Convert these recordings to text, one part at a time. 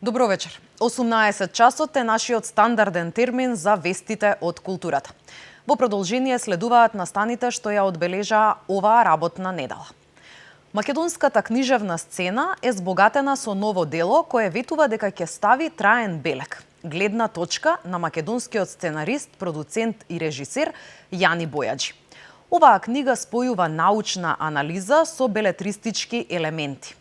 Добро вечер. 18 часот е нашиот стандарден термин за вестите од културата. Во продолжение следуваат настаните што ја одбележаа оваа работна недела. Македонската книжевна сцена е збогатена со ново дело кое ветува дека ќе стави траен белег. Гледна точка на македонскиот сценарист, продуцент и режисер Јани Бојаджи. Оваа книга спојува научна анализа со белетристички елементи.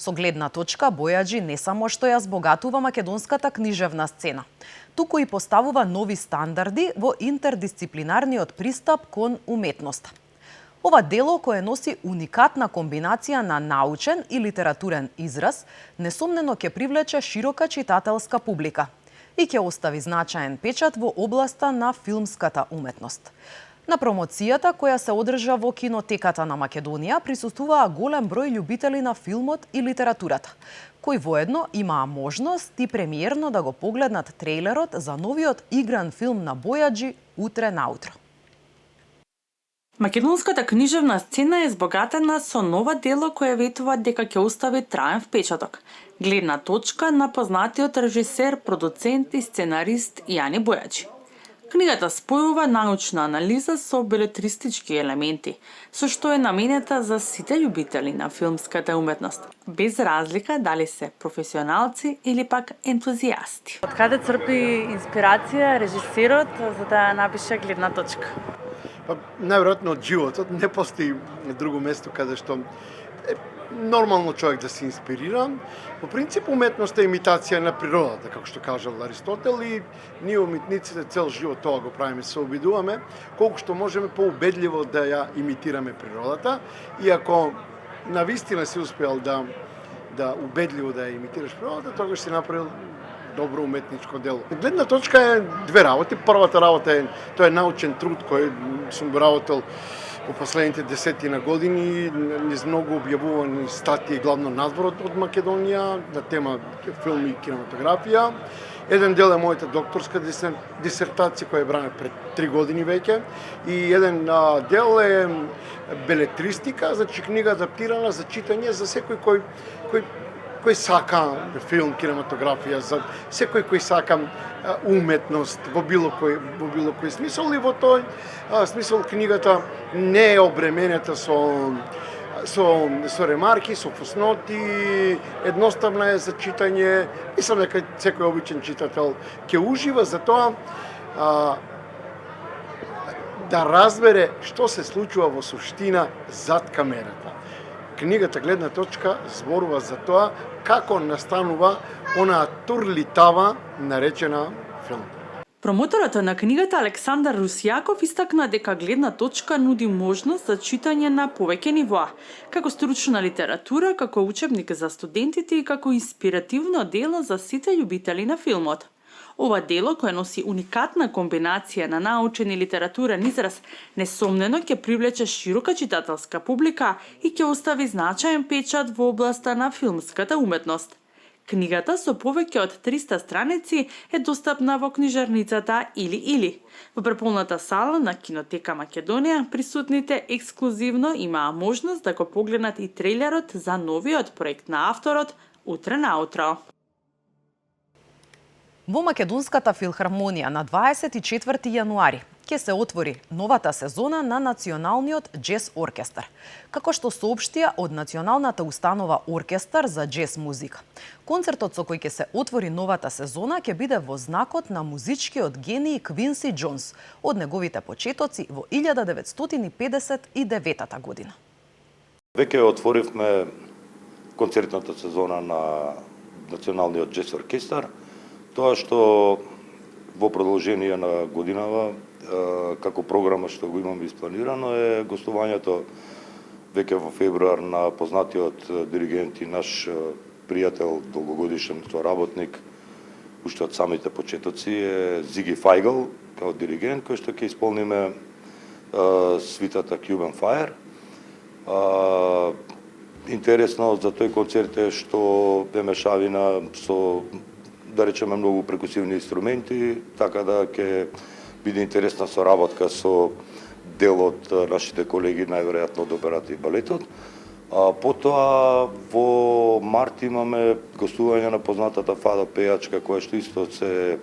Со гледна точка Бојаджи не само што ја збогатува македонската книжевна сцена, туку и поставува нови стандарди во интердисциплинарниот пристап кон уметноста. Ова дело кое носи уникатна комбинација на научен и литературен израз, несомнено ќе привлече широка читателска публика и ќе остави значаен печат во областа на филмската уметност. На промоцијата која се одржа во кинотеката на Македонија присуствуваа голем број љубители на филмот и литературата, кои воедно имаа можност и премиерно да го погледнат трейлерот за новиот игран филм на Бојаджи утре наутро. Македонската книжевна сцена е збогатена со нова дело кое ветува дека ќе остави траен впечаток. Гледна точка на познатиот режисер, продуцент и сценарист Јани Бојаджи. Книгата спојува научна анализа со белетристички елементи, со што е наменета за сите љубители на филмската уметност, без разлика дали се професионалци или пак ентузијасти. Од каде црпи инспирација режисерот за да ја напише гледна точка? Најверојатно од животот, не постои друго место каде што е нормално човек да се инспирира. По принцип, уметноста е имитација на природата, како што кажал Аристотел, и ние уметниците цел живот тоа го правиме, се обидуваме колку што можеме поубедливо да ја имитираме природата, и ако навистина си успеал да убедливо да ја имитираш природата, тогаш си направил добро уметничко дело. Гледна точка е две работи. Првата работа е тоа е научен труд кој сум работел во последните десетина години, низ многу објавувани статии главно надвор од Македонија на тема филм и кинематографија. Еден дел е мојата докторска дисертација која е брана пред 3 години веќе, и еден дел е белетристика, значи книга адаптирана за читање за секој кој сака филм, кинематографија, за секој кој сака уметност во било кој смисол, и во тој смисол книгата не е обременета со ремарки, со фусноти, едноставна е за читање. Мислам дека секој обичен читател ќе ужива за тоа да разбере што се случува во суштина зад камерата. Книгата Гледна точка зборува за тоа како настанува онаа турлитава наречена филм. Промоторот на книгата Александар Русјаков истакна дека Гледна точка нуди можност за читање на повеќе нивоа, како стручна литература, како учебник за студентите и како инспиративно дело за сите љубители на филмот. Ова дело, кое носи уникатна комбинација на научен и литературен израз, несомнено ќе привлече широка читателска публика и ќе остави значаен печат во областа на филмската уметност. Книгата со повеќе од 300 страници е достапна во книжарницата Или. Во преполната сала на Кинотека Македонија присутните ексклузивно имаа можност да го погледнат и трейлерот за новиот проект на авторот утре наутро. Во Македонската филхармонија на 24 јануари ќе се отвори новата сезона на Националниот џез оркестар, како што соопштија од Националната установа оркестар за џез музика. Концертот со кој ќе се отвори новата сезона ќе биде во знакот на музичкиот гений Квинси Џонс од неговите почетоци во 1959 година. Веќе отворивме концертната сезона на Националниот џез оркестар. Тоа што во продолжение на годинава, како програма што го имаме испланирано, е гостувањето веќе во февруар на познатиот диригент и наш пријател, долгогодишен соработник, уште од самите почетоци, е Зиги Фајгл, као диригент, кој што ќе исполниме свитата Cuban Fire. Интересно за тој концерт е што е мешавина со, да речеме, многу перкусивни инструменти, така да ќе биде интересна соработка со дел од нашите колеги, најверојатно од операта и балетот. Потоа во март имаме гостување на познатата фада пејачка која што исто се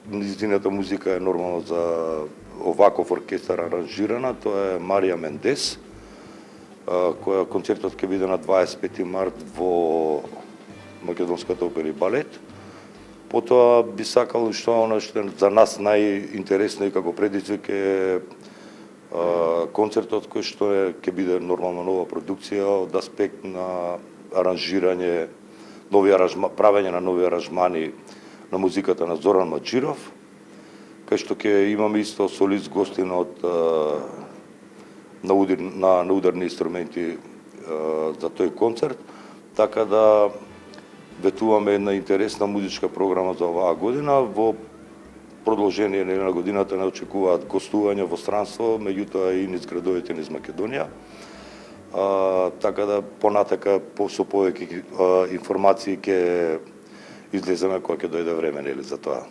низината музика е нормално за оваков оркестар аранжирана, тоа е Марија Мендес, која концертот ќе биде на 25 март во Македонската опера и балет. Потоа би сакал што она што за нас најинтересно и како предизвик е концертот кој што ќе биде нормално нова продукција од аспект на аранжирање, правење на нови аранжмани на музиката на Зоран Маџиров, кај што ќе имаме исто солист гостин од на ударни инструменти за тој концерт, така да ветуваме една интересна музичка програма за оваа година. Во продолжение на годината не очекуваат гостувања во странство, меѓутоа и низ градовите низ Македонија. Така да понатака со повеќе информации ќе излеземе кога ќе дојде време нели за тоа.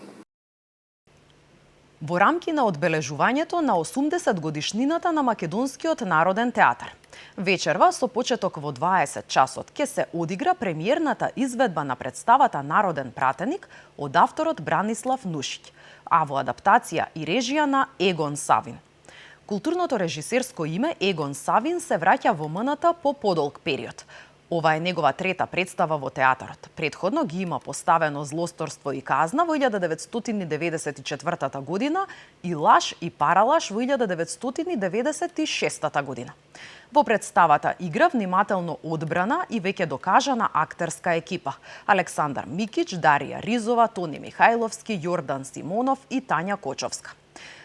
Во рамки на одбележувањето на 80 годишнината на Македонскиот народен театар. Вечерва со почеток во 20 часот ќе се одигра премиерната изведба на представата Народен пратеник од авторот Бранислав Нушиќ, а во адаптација и режија на Егон Савин. Културното режисерско име Егон Савин се враќа во МНТ по подолг период. Ова е негова трета представа во театарот. Претходно ги има поставено Злосторство и казна во 1994 година и Лаш и паралаш во 1996 година. Во представата игра внимателно одбрана и веќе докажана актерска екипа: Александар Микиќ, Дарија Ризова, Тони Михајловски, Јордан Симонов и Тања Кочовска.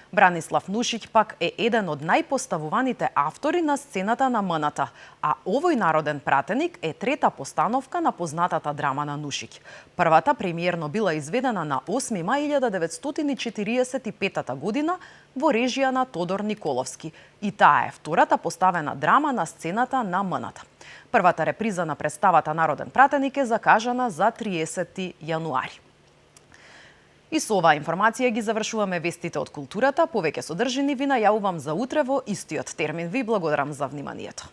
Бранислав Нушиќ пак е еден од најпоставуваните автори на сцената на МНТ, а овој народен пратеник е трета постановка на познатата драма на Нушиќ. Првата премиерно била изведена на 8 мај 1945 година во режија на Тодор Николовски и таа е втората поставена драма на сцената на МНТ. Првата реприза на представата Народен пратеник е закажана за 30 јануари. И со оваа информација ги завршуваме вестите од културата. Повеќе содржини ви најавувам за утре во истиот термин. Ви благодарам за вниманието.